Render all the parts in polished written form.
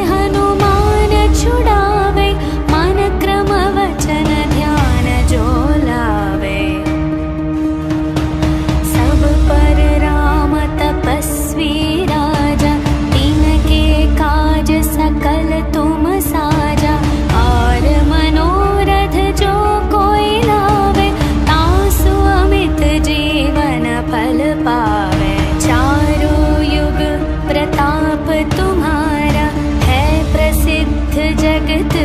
हनुमान छुड़ावे, मन क्रम वचन ध्यान जो लावे। सब पर राम तपस्वी राजा, तिनके काज सकल तुम साजा। और मनोरथ जो कोई लावे, तासु अमित जीवन फल पावे। चारों युग प्रताप तुम्हारा, है प्रसिद्ध जगत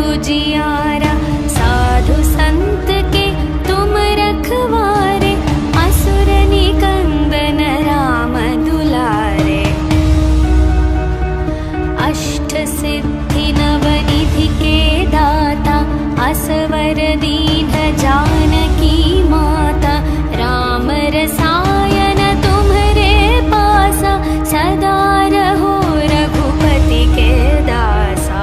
उजियारा। साधु संत के तुम रखवारे, असुर निकंदन राम दुलारे। अष्ट सिद्धि नवनिधि के दाता, असवर दीन जानकी माता। राम रसायन तुम्हरे पासा, सदा रहो रघुपति के दासा।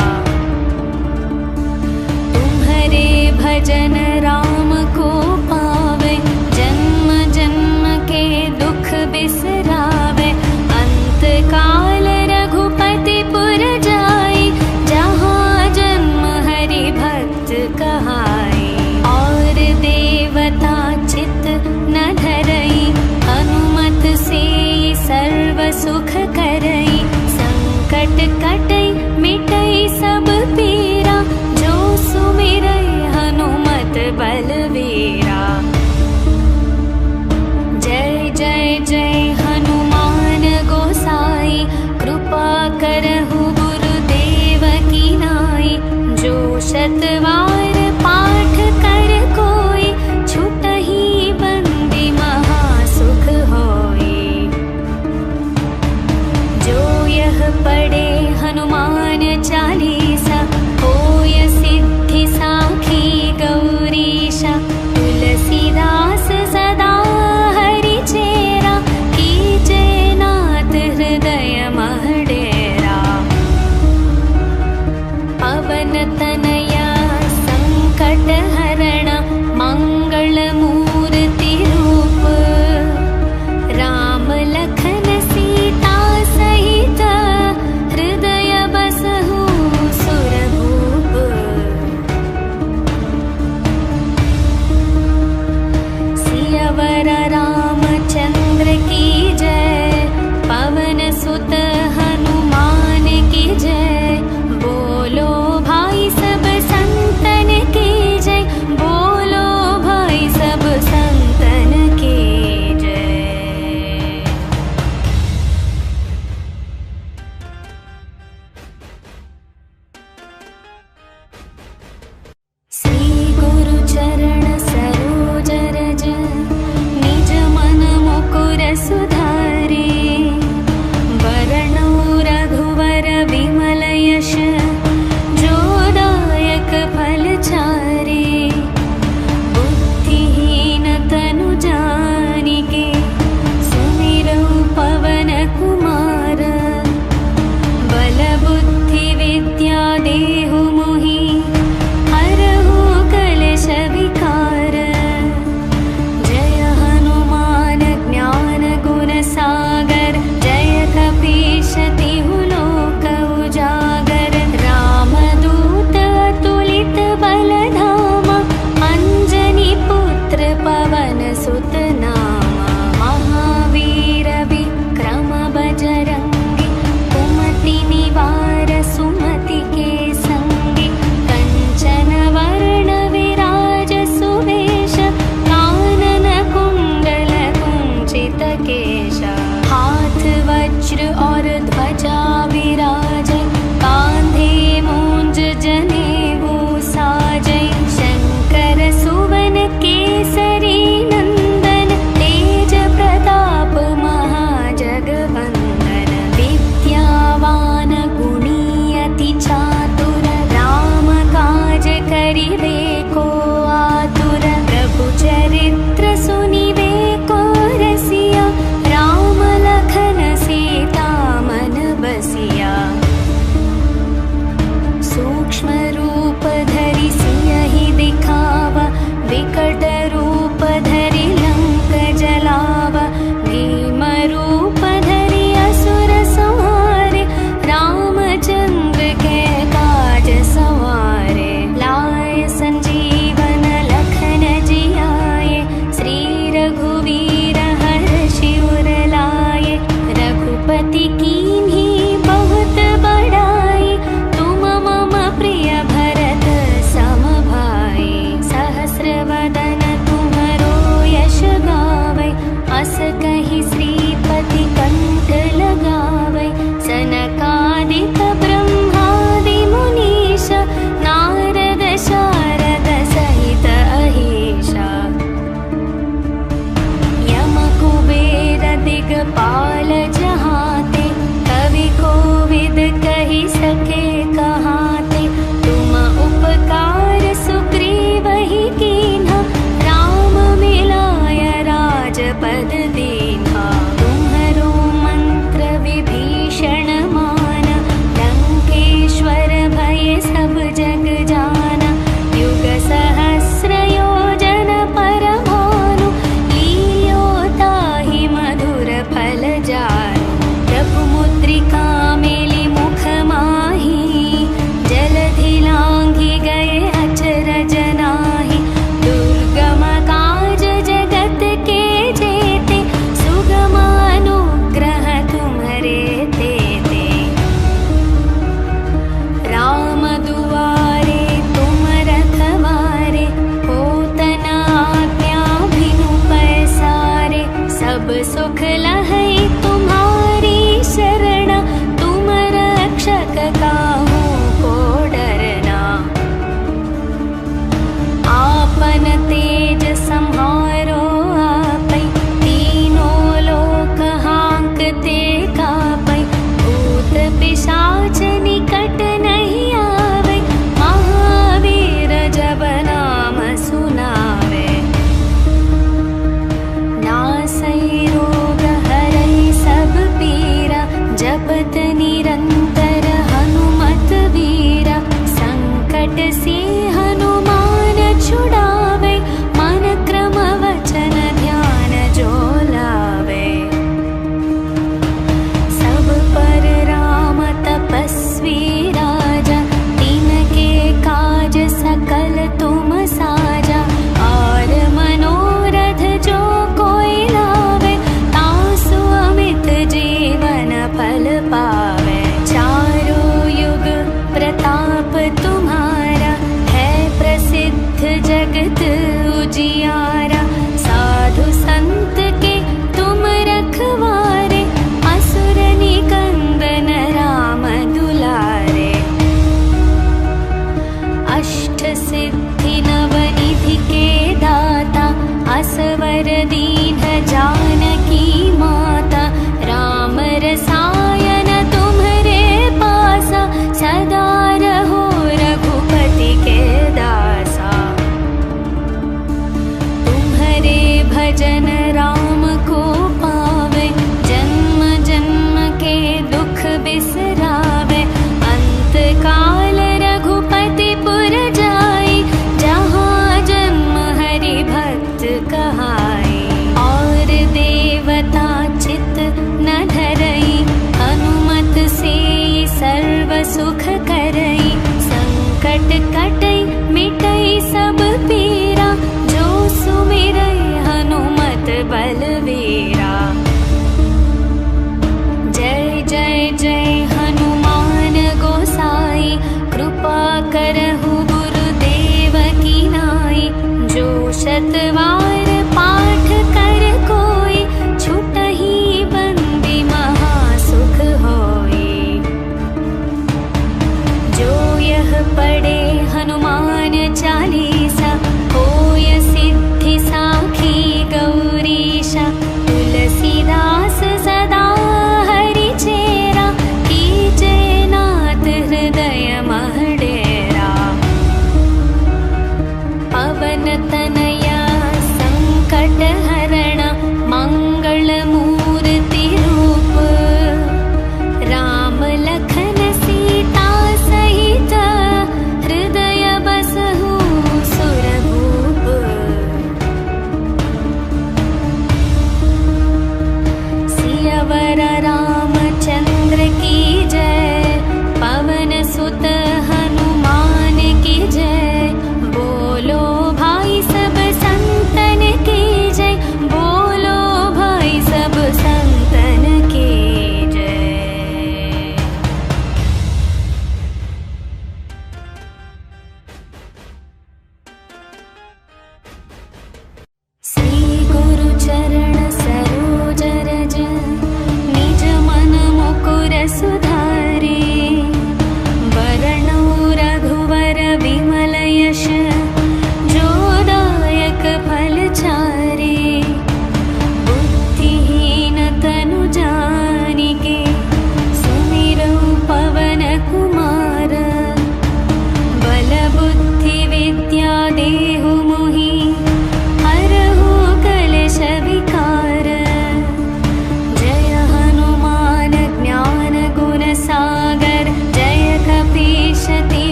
प्रताप तुम्हारा, है प्रसिद्ध जगत उजियारा। साधु संत के तुम रखवारे, असुर निकंदन राम दुलारे। अष्ट सिद्धि नवनिधि के दाता, असवर दीन जानकी माता। राम रसायन तुम्हरे पासा, सदा रहो रघुपति के दासा। तुम्हरे भजन राम को पावे, जन्म जन्म के दुख बिसरावे। अंत काल रघुपति पुर जाई, जहाँ जन्म हरि भक्त कहाई। और देवता चित न धरई, हनुमत से सर्व सुख करई। संकट कटई मिटई सब पीरा, जो सुमिरई हनुमत बलवीरा। जय जय जय हनुमान गोसाई, कृपा करहु गुरुदेव की नाई। जो शतवार पाठ कर कोई, छुटहि बंदी महासुख होई। जो यह पढ़े हनुमान चालीसा, होय सिद्धि साखी गौरीशा। तुलसीदास सदा हरि चेरा, कीजे नाथ हृदय मह डेरा। पवन तनया संकट हरण, मंगल मूर्ति रूप। राम लखन सीता सहित, हृदय बसहु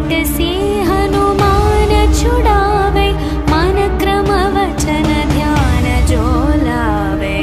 संकट से हनुमान छुड़ावे, मन क्रम वचन ध्यान जो लावे।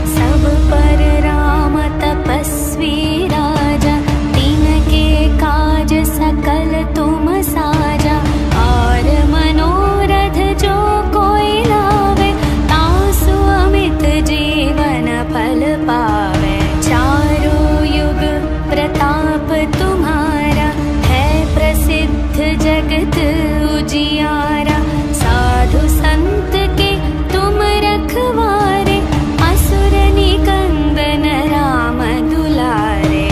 सब पर राम तपस्वी राजा, तिनके काज सकल तुम साजा। और मनोरथ जो कोई लावे, तासु अमित जीवन फल पावे। चारों युग प्रताप तुम्हारा, है प्रसिद्ध जगत उजियारा। साधु संत के तुम रखवारे, असुर निकंदन राम दुलारे।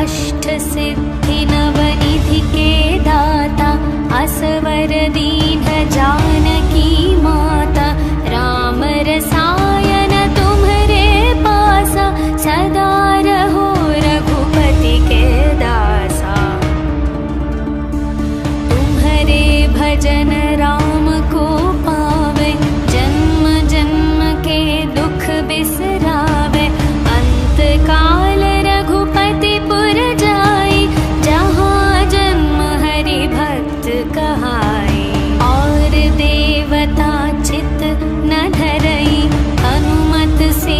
अष्ट सिद्धि नवनिधि के दाता, असवर दीन जानकी माता। राम रसायन तुम्हरे पासा, सदा रहो रघुपति के दासा। तुम्हरे भजन राम को पावे, जन्म जन्म के दुख बिसरावे। अंत काल रघुपति पुर जाई, जहाँ जन्म हरि भक्त कहाई। और देवता चित न धरई, हनुमत से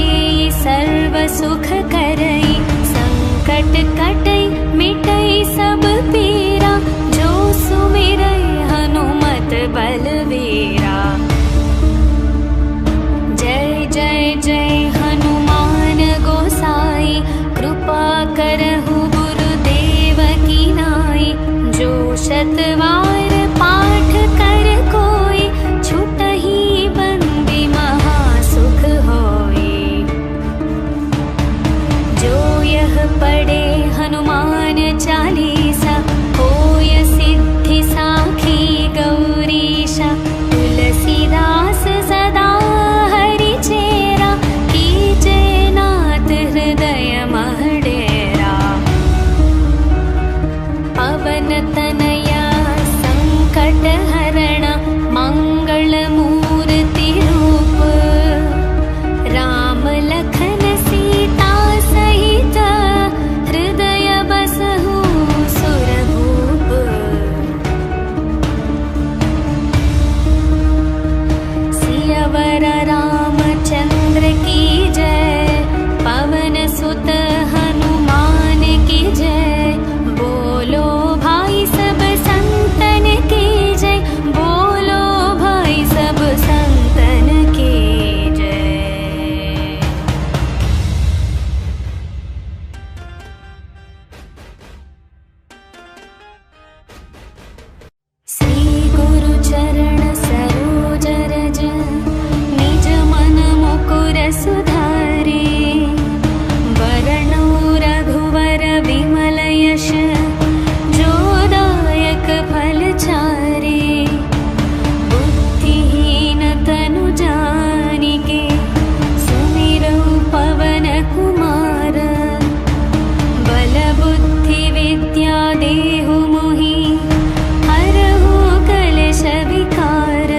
सर्व सुख करई। संकट कटई मिटई सब पीरा, जो सुमिरई हनुमत बलवीरा। जय जय जय हनुमान गोसाई, कृपा करहु गुरुदेव की नाई। जो शतवार पाठ कर कोई, छुटहि बंदी महासुख होई। जो यह पढ़े हनुमान चालीसा, होय सिद्धि साखी गौरीशा। तुलसीदास सदा हरि चेरा, कीजे नाथ हृदय मह डेरा। पवन तनया संकट हरण, मंगल मूर्ति रूप। राम लखन सीता सहित, हृदय बसहु सुरभूप। सियावर रामचंद्र की जय, पवन सुत हनुमान की जय। बोलो भाई सब संतन की जय, बोलो भाई सब संतन की जय। श्री गुरु चरण सरोज रज, निज मन मुकुर सुधारे। वरणो रघुवर विमल यश, जो दायक फल चारे। बुद्धिहीन तनु जानिके, सुमिरौ पवन कुमार। बल बुद्धि विद्या देहु मोहि, हरहु कलेश विकार।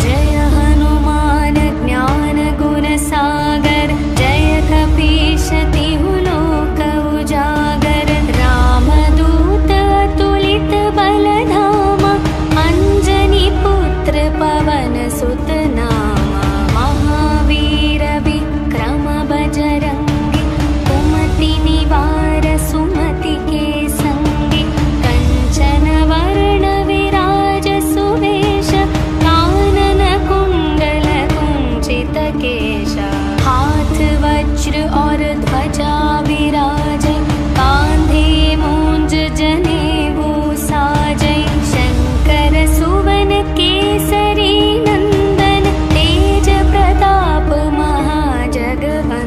जय हनुमान ज्ञान गुण सागर, जय कपीश तिहु लोक उजागर। रामदूत अतुलित बल धामा, अंजनी पुत्र पवन सुत नामा। महावीर विक्रम बजरंगी, कुमति निवार सुमति के संगी। कंचन वर्ण विराज सुवेश, कानन कुंडल कुंचित केश। हाथ वज्र और ध्वजा विराजै, कांधे मूंज जनेऊ साजै। शंकर सुवन केसरी नंदन, तेज प्रताप महाजगवंदन।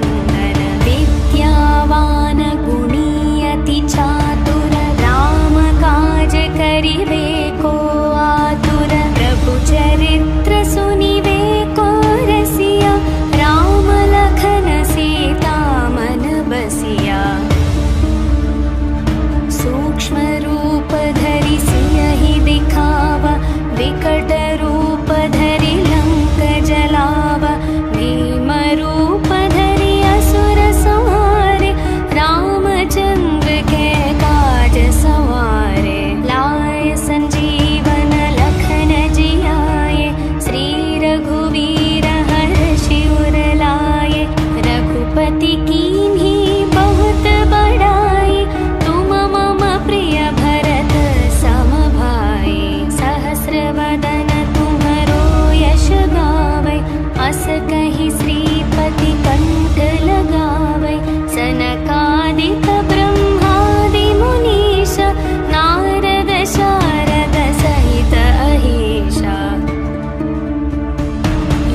विद्यावान गुणी अति चातुर, राम काज करिवे को आतुर। प्रभु चरित्र सुनिवे को रसिया, राम लखन सीता मन ताहि श्रीपति कंठ लगावै। सनकादिक ब्रह्मादि मुनीश नारद शारद सहित अहीशा।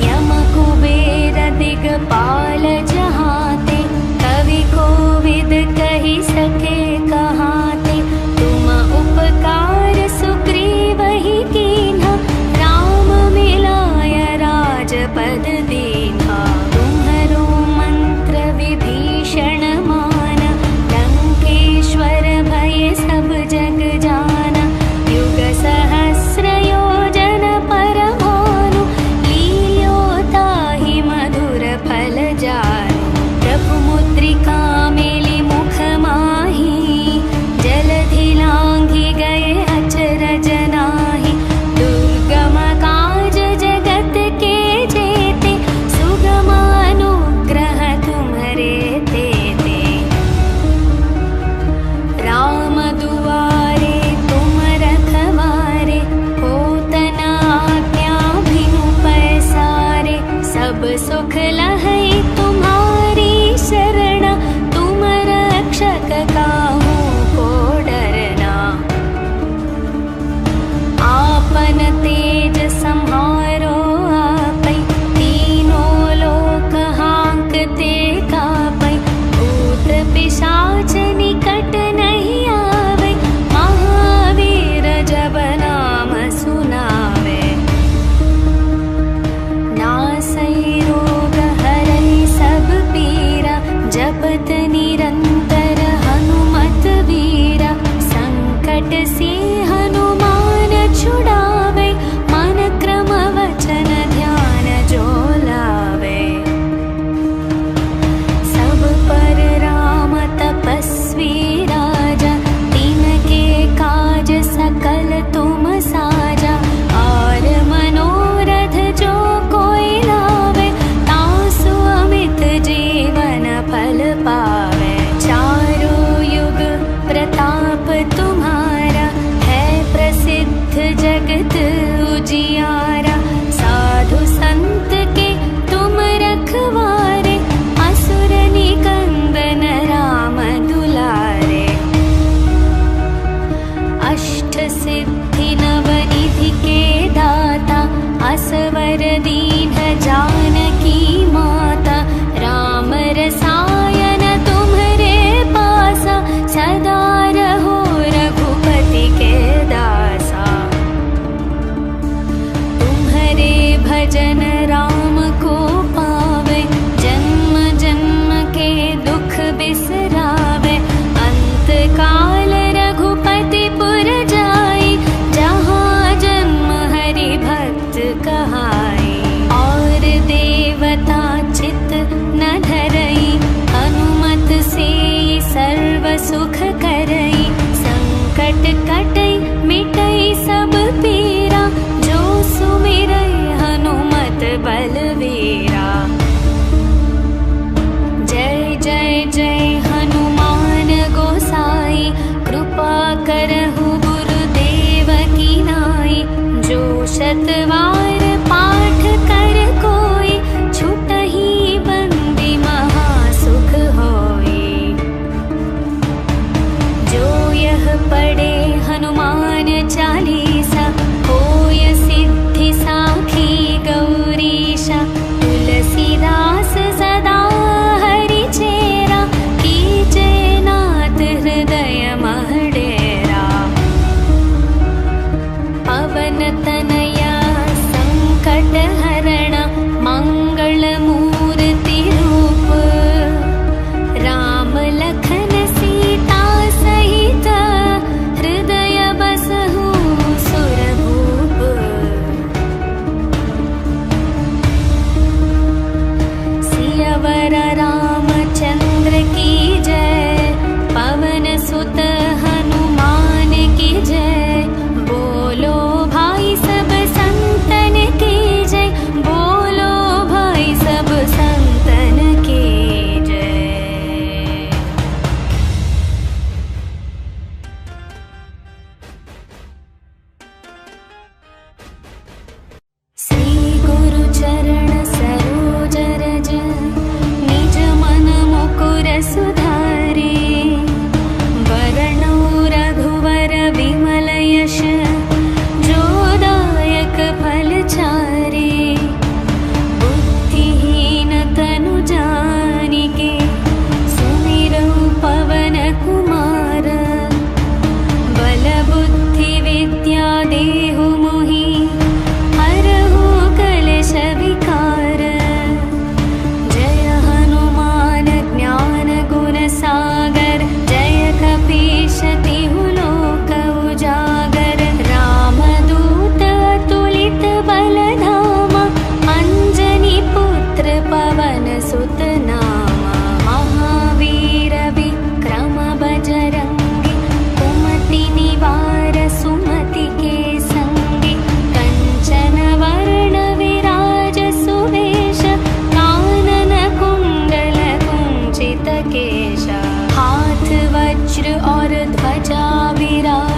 यम कुबेर दिगपाल जहाते कवि कोविद कहि सके कहाते। तुम उपकार सुग्रीवहि कीन्हा राम मिलाय राजपद दीन्हा। तुम्हरो मंत्र विभीषण माना लंकेश्वर भय सब जग जाना। युग सहस्र योजन पर भानु लील्यो ताहि मधुर फल जानु। प्रभु मुद्रिका मेलि मुख माहि जलधि लांघि गए अचरज नाहि। दुर्गम काज जगत के जेते सुगम अनुग्रह तुम्हरे तेते। राम दुआरे तुम रखवारे होत न आज्ञा बिनु पैसारे। सब सुख लहै तुम्हारी शरण तुम रक्षक काहू को डरना। आपन तेज सम्हारो आपै तीनों लोक हांकते कापै। भूत पिशाच निकट नहीं आवे महावीर जब नाम सुनावे। नासै रोग हरै सब पीरा केश, हाथ वज्र और ध्वजा विराज।